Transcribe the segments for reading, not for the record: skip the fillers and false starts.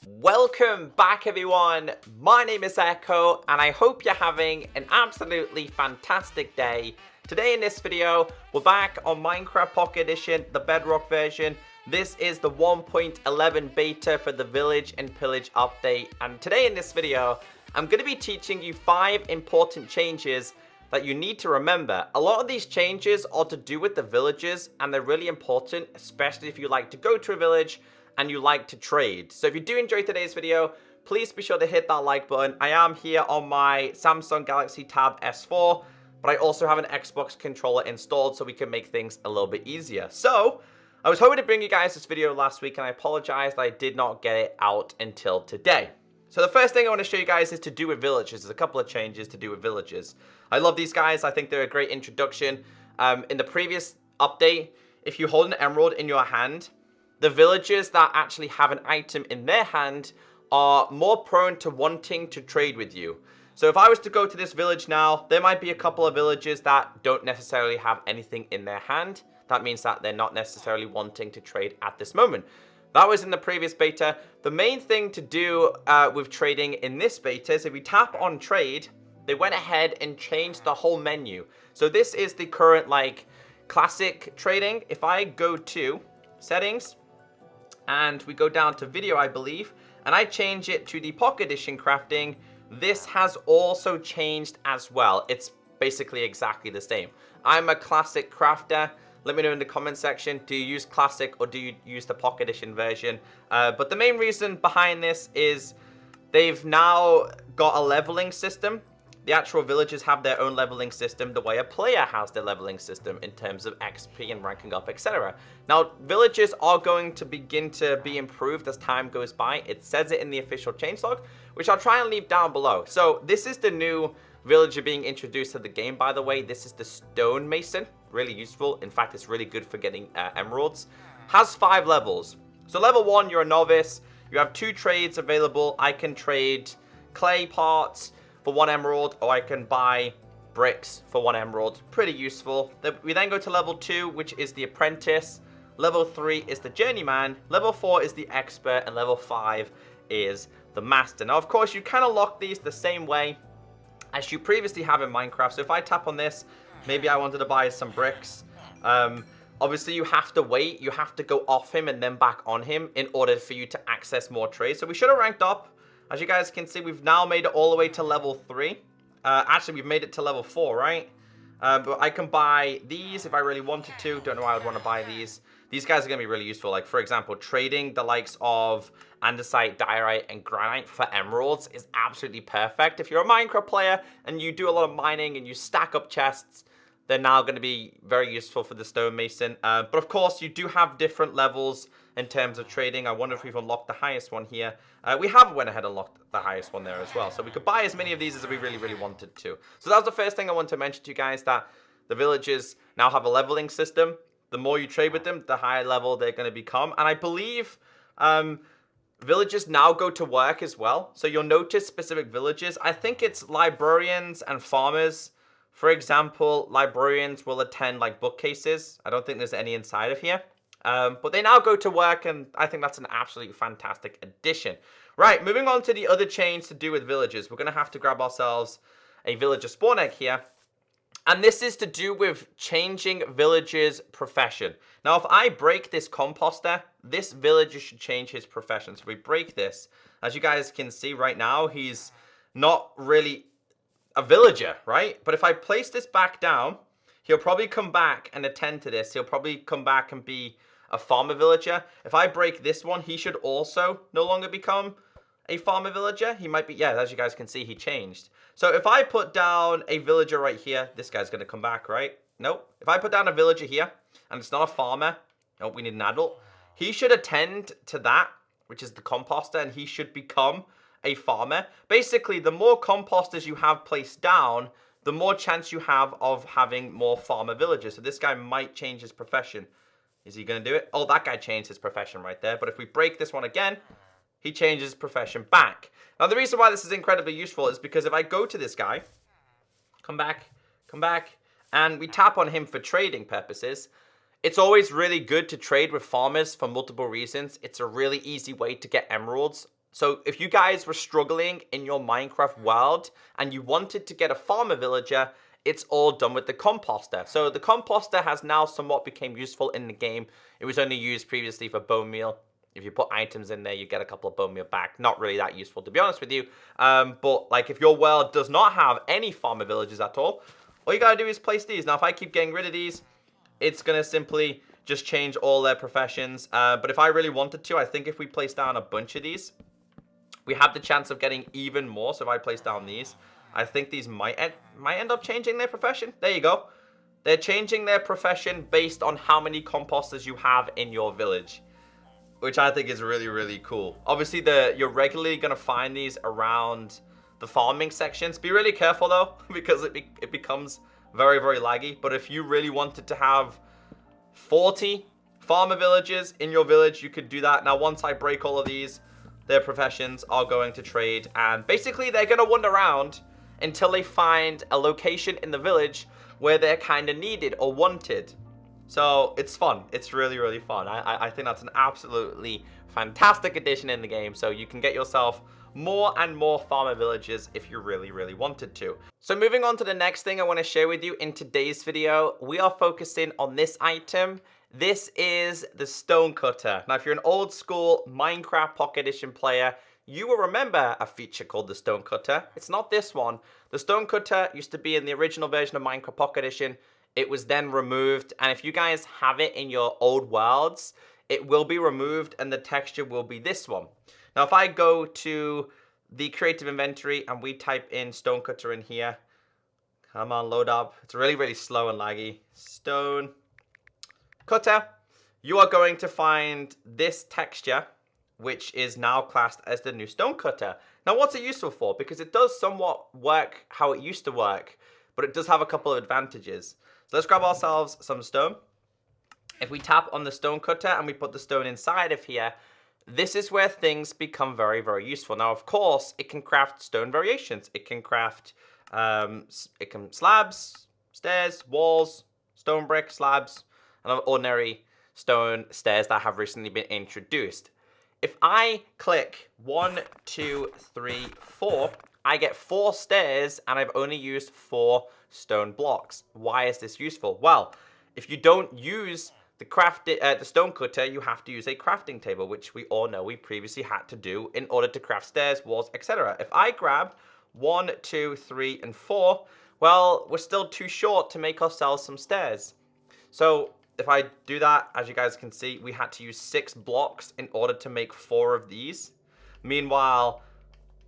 Welcome back everyone, my name is Echo and I hope you're having an absolutely fantastic day. Today in this video, we're back on Minecraft Pocket Edition, the Bedrock version. This is the 1.11 beta for the Village and Pillage update, and today in this video, I'm going to be teaching you 5 important changes that you need to remember. A lot of these changes are to do with the villages and they're really important, especially if you like to go to a village and you like to trade. So if you do enjoy today's video, please be sure to hit that like button. I am here on my Samsung Galaxy Tab S4, but I also have an Xbox controller installed so we can make things a little bit easier. So I was hoping to bring you guys this video last week and I apologize that I did not get it out until today. So the first thing I want to show you guys is to do with villages. There's a couple of changes to do with villages. I love these guys. I think they're a great introduction. In the previous update, if you hold an emerald in your hand, the villagers that actually have an item in their hand are more prone to wanting to trade with you. So if I was to go to this village now, there might be a couple of villagers that don't necessarily have anything in their hand. That means that they're not necessarily wanting to trade at this moment. That was in the previous beta. The main thing to do with trading in this beta is if we tap on trade, they went ahead and changed the whole menu. So this is the current classic trading. If I go to settings, and we go down to video, I believe, and I change it to the Pocket Edition crafting, this has also changed as well. It's basically exactly the same. I'm a classic crafter. Let me know in the comment section, do you use classic or do you use the Pocket Edition version? But the main reason behind this is they've now got a leveling system. The actual villagers have their own leveling system the way a player has their leveling system in terms of XP and ranking up, etc. Now, villagers are going to begin to be improved as time goes by. It says it in the official changelog, which I'll try and leave down below. So this is the new villager being introduced to the game, by the way. This is the Stonemason. Really useful. In fact, it's really good for getting emeralds. Has 5 levels. So level 1, you're a novice. You have 2 trades available. I can trade clay parts for 1 emerald, or I can buy bricks for 1 emerald. Pretty useful. We then go to level 2, which is the apprentice. Level 3 is the journeyman. Level 4 is the expert, and level 5 is the master. Now, of course, you can unlock these the same way as you previously have in Minecraft. So if I tap on this, maybe I wanted to buy some bricks. Obviously, you have to wait. You have to go off him and then back on him in order for you to access more trades. So we should have ranked up. As you guys can see, we've now made it all the way to level 3. Actually, we've made it to level 4, right? But I can buy these if I really wanted to. Don't know why I would want to buy these. These guys are going to be really useful. Like, for example, trading the likes of andesite, diorite, and granite for emeralds is absolutely perfect. If you're a Minecraft player and you do a lot of mining and you stack up chests, they're now going to be very useful for the Stonemason. But of course, you do have different levels in terms of trading. I wonder if we've unlocked the highest one here. We have went ahead and unlocked the highest one there as well. So we could buy as many of these as we really wanted to. So that was the first thing I wanted to mention to you guys, that the villagers now have a leveling system. The more you trade with them, the higher level they're going to become. And I believe villagers now go to work as well. So you'll notice specific villages. I think it's librarians and farmers. For example, librarians will attend bookcases. I don't think there's any inside of here. But they now go to work, and I think that's an absolutely fantastic addition. Right, moving on to the other change to do with villagers. We're going to have to grab ourselves a villager spawn egg here. And this is to do with changing villagers' profession. Now, if I break this composter, this villager should change his profession. So we break this. As you guys can see right now, he's not really a villager, right? But if I place this back down, he'll probably come back and attend to this. He'll probably come back and be a farmer villager. If I break this one, he should also no longer become a farmer villager. He might be, yeah, as you guys can see, he changed. So if I put down a villager right here, this guy's going to come back, right? Nope. If I put down a villager here, and it's not a farmer, nope, we need an adult, he should attend to that, which is the composter, and he should become a farmer. Basically, the more composters you have placed down, the more chance you have of having more farmer villagers. So this guy might change his profession. Is he going to do it? Oh, that guy changed his profession right there. But if we break this one again, he changes his profession back. Now, the reason why this is incredibly useful is because if I go to this guy, Come back. Come back. And we tap on him for trading purposes. It's always really good to trade with farmers for multiple reasons. It's a really easy way to get emeralds. So if you guys were struggling in your Minecraft world and you wanted to get a farmer villager, it's all done with the Composter. So the Composter has now somewhat become useful in the game. It was only used previously for bone meal. If you put items in there, you get a couple of bone meal back. Not really that useful, to be honest with you. But like if your world does not have any farmer villages at all you gotta do is place these. Now, if I keep getting rid of these, it's gonna simply just change all their professions. But if I really wanted to, I think if we place down a bunch of these, we have the chance of getting even more. So if I place down these, I think these might end up changing their profession. There you go. They're changing their profession based on how many composters you have in your village, which I think is really, really cool. Obviously, you're regularly gonna find these around the farming sections. Be really careful though, because it becomes very, very laggy. But if you really wanted to have 40 farmer villages in your village, you could do that. Now, once I break all of these, their professions are going to trade. And basically, they're going to wander around until they find a location in the village where they're kind of needed or wanted. So it's fun. It's really, really fun. I think that's an absolutely fantastic addition in the game. So you can get yourself more and more farmer villages if you really, really wanted to. So moving on to the next thing I want to share with you in today's video, we are focusing on this item. This is the stone cutter. Now, if you're an old school Minecraft Pocket Edition player, you will remember a feature called the stone cutter. It's not this one. The stone cutter used to be in the original version of Minecraft Pocket Edition. It was then removed. And if you guys have it in your old worlds, it will be removed and the texture will be this one. Now, if I go to the creative inventory and we type in stone cutter in here, come on, load up. It's really, really slow and laggy. Stone cutter. You are going to find this texture, which is now classed as the new stone cutter. Now, what's it useful for? Because it does somewhat work how it used to work, but it does have a couple of advantages. So let's grab ourselves some stone. If we tap on the stone cutter and we put the stone inside of here, this is where things become very, very useful. Now, of course, it can craft stone variations. It can craft slabs, stairs, walls, stone brick, slabs, and ordinary stone stairs that have recently been introduced. If I click 1, 2, 3, 4, I get 4 stairs and I've only used 4 stone blocks. Why is this useful? Well, if you don't use the stone cutter, you have to use a crafting table, which we all know we previously had to do in order to craft stairs, walls, etc. If I grab 1, 2, 3, and 4, well, we're still too short to make ourselves some stairs. So if I do that, as you guys can see, we had to use 6 blocks in order to make 4 of these. Meanwhile,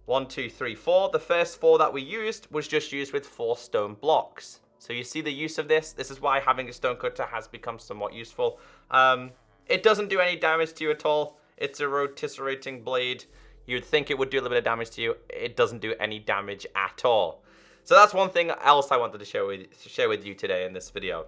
1, 2, 3, 4, the first 4 that we used was just used with 4 stone blocks. So you see the use of this. This is why having a stone cutter has become somewhat useful. It doesn't do any damage to you at all. It's a rotisserie blade. You'd think it would do a little bit of damage to you. It doesn't do any damage at all. So that's one thing else I wanted to share with you today in this video.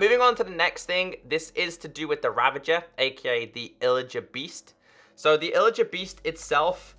Moving on to the next thing. This is to do with the Ravager, aka the Illager Beast. So the Illager Beast itself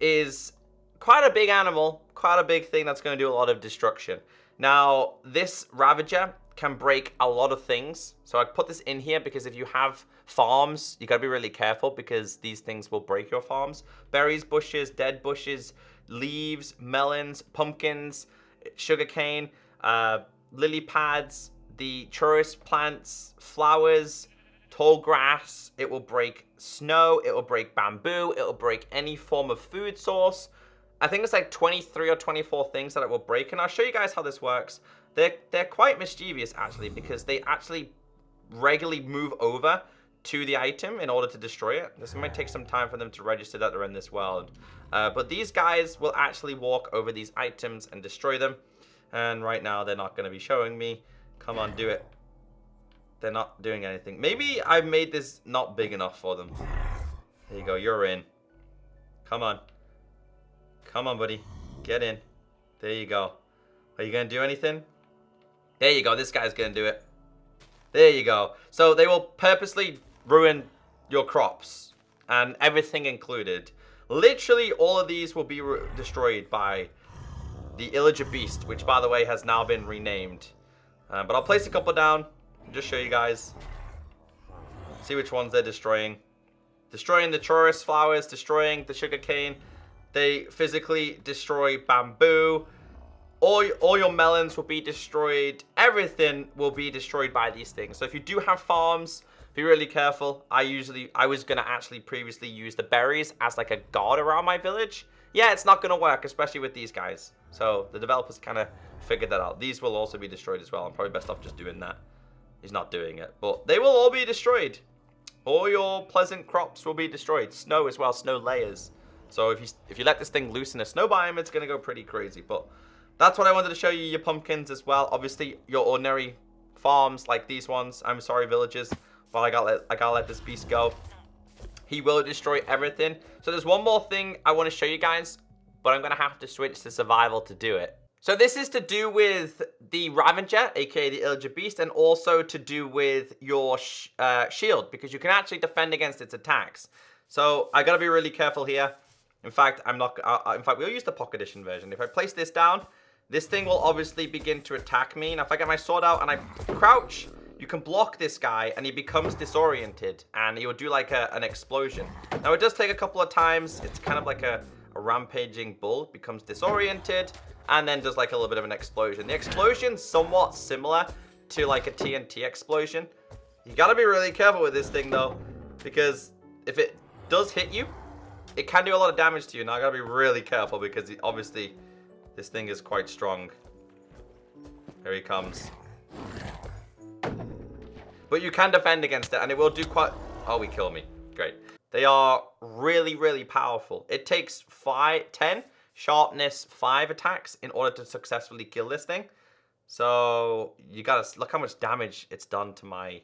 is quite a big animal, quite a big thing that's going to do a lot of destruction. Now, this Ravager can break a lot of things. So I put this in here because if you have farms, you got to be really careful because these things will break your farms. Berries, bushes, dead bushes, leaves, melons, pumpkins, sugarcane, lily pads, the churros plants, flowers, tall grass. It will break snow. It will break bamboo. It will break any form of food source. I think it's like 23 or 24 things that it will break, and I'll show you guys how this works. They're quite mischievous, actually, because they actually regularly move over to the item in order to destroy it. This might take some time for them to register that they're in this world. But these guys will actually walk over these items and destroy them. And right now, they're not going to be showing me. Come on, do it. They're not doing anything. Maybe I've made this not big enough for them. There you go, you're in. Come on. Come on, buddy. Get in. There you go. Are you going to do anything? There you go. This guy's going to do it. There you go. So they will purposely ruin your crops and everything included. Literally all of these will be destroyed by the Illager Beast, which by the way has now been renamed. But I'll place a couple down and just show you guys. See which ones they're destroying. Destroying the chorus flowers, destroying the sugarcane. They physically destroy bamboo. All your melons will be destroyed. Everything will be destroyed by these things. So if you do have farms, be really careful. I was going to actually previously use the berries as like a guard around my village. Yeah, it's not going to work, especially with these guys. So the developers kind of figured that out. These will also be destroyed as well. I'm probably best off just doing that. He's not doing it. But they will all be destroyed. All your pleasant crops will be destroyed. Snow as well, snow layers. So if you let this thing loose in a snow biome, it's going to go pretty crazy. But that's what I wanted to show you, your pumpkins as well. Obviously, your ordinary farms like these ones. I'm sorry, villagers. But I gotta let this beast go. He will destroy everything. So there's one more thing I want to show you guys, but I'm going to have to switch to survival to do it. So this is to do with the Ravager, aka the Illager Beast, and also to do with your shield, because you can actually defend against its attacks. So I got to be really careful here. In fact, we'll use the Pocket Edition version. If I place this down, this thing will obviously begin to attack me. Now if I get my sword out and I crouch, you can block this guy and he becomes disoriented and he will do like an explosion. Now it does take a couple of times. It's kind of like a rampaging bull. It becomes disoriented and then does like a little bit of an explosion. The explosion's somewhat similar to like a TNT explosion. You gotta be really careful with this thing though, because if it does hit you, it can do a lot of damage to you. Now I gotta be really careful because obviously this thing is quite strong. Here he comes. But you can defend against it, and it will do quite... Oh, he killed me. Great. They are really, really powerful. It takes 10 sharpness 5 attacks in order to successfully kill this thing. So you gotta look how much damage it's done to my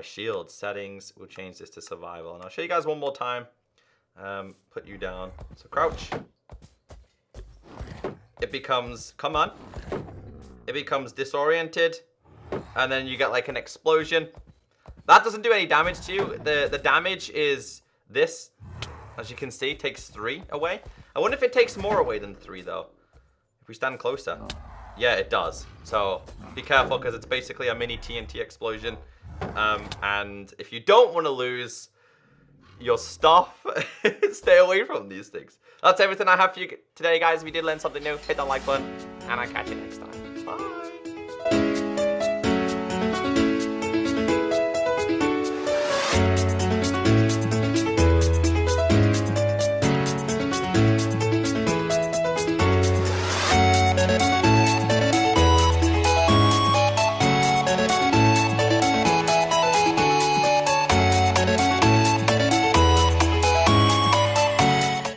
shield. Settings. We'll change this to survival, and I'll show you guys one more time. Put you down. So crouch. It becomes... Come on. It becomes disoriented. And then you get like an explosion. That doesn't do any damage to you. The damage is this. As you can see, takes 3 away. I wonder if it takes more away than 3 though. If we stand closer. Yeah, it does. So be careful because it's basically a mini TNT explosion. And if you don't want to lose your stuff, stay away from these things. That's everything I have for you today, guys. If you did learn something new, hit that like button. And I'll catch you next time. Bye.